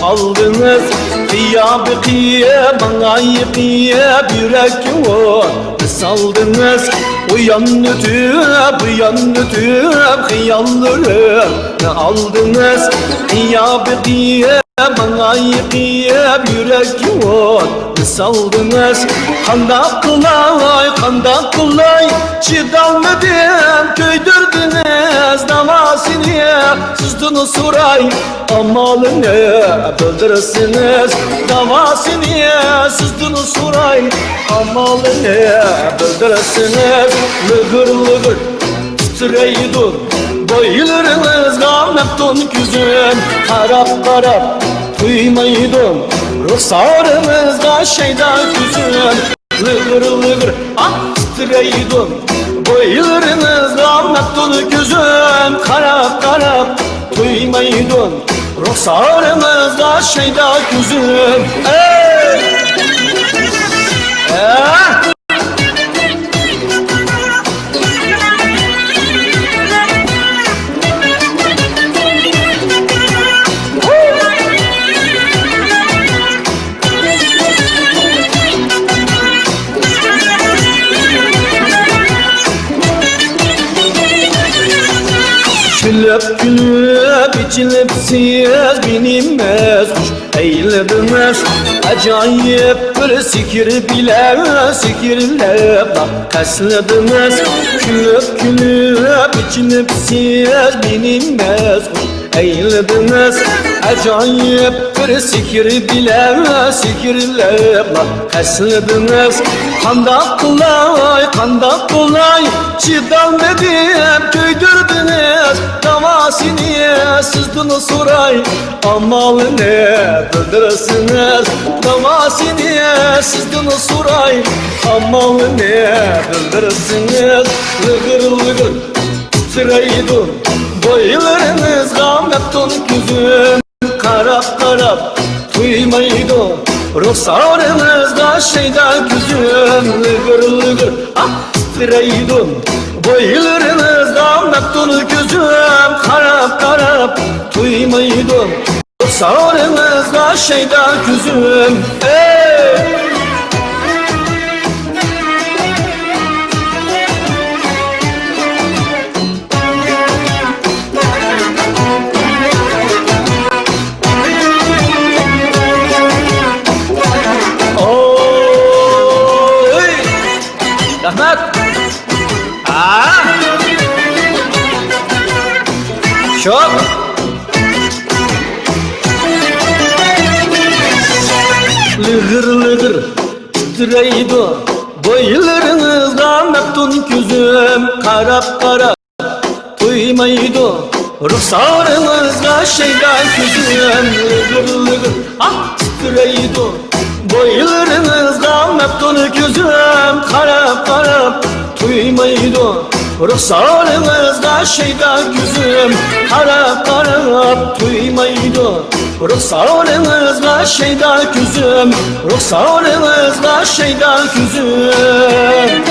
aldınız? Kıyabı kıya bana yıkıya yürek var saldınız. Uyan ötüp hıyalları aldınız. Kıyabı kıya bana yıkıya yürek var saldınız. Kandak kılay çidalmadım köydürdünüz damasını. Sızdınız suray amalını bildirsiniz damasını. Sızdınız suray amalını bildirsiniz. Lıgır lıgır titreydin boylarınız gamettun küzün. Karap karap duymaydın ruhsarınızda şeyda küzün. Lıgır lıgır titreydin boylarınız gamettun küzün. Karap karap duymaydın ruhsarınızda şeyda küzün. Gülüp gülüp içilip siz binilmez kuş eylediniz. Acayip bir sikir bile sikirle kasladınız. Gülüp gülüp içilip siz binilmez kuş eylediniz. Acayip bir sikir bile sikirle kasladınız. Kandak kolay çidalmadım köydürdünüz damasını. Sızdınız suray amalını bildirsiniz damasını. Sızdınız suray amalını bildirsiniz. Lıgır lıgır titreydin boylarınız gamettun küzün. Karap karap duymaydın ruhsarınızda şeyda küzün. Lıgır lıgır titreydin boylarınızda meftun küzüm. Karap karap duymaydın ruhsarınızda şeyda küzüm. Rahmet. Çok. Lıgır lıgır titreydin boylarınızda meftun küzüm. Karap karap duymaydın ruhsarınızda şeyda küzüm. Lıgır lıgır titreydin boylarınızda meftun küzüm. Karap karap duymaydın ruhsarınızda şeyda küzüm. Karap karap duymaydın ruhsarınızda şeyda küzüm. Ruhsarınızda şeyda küzüm.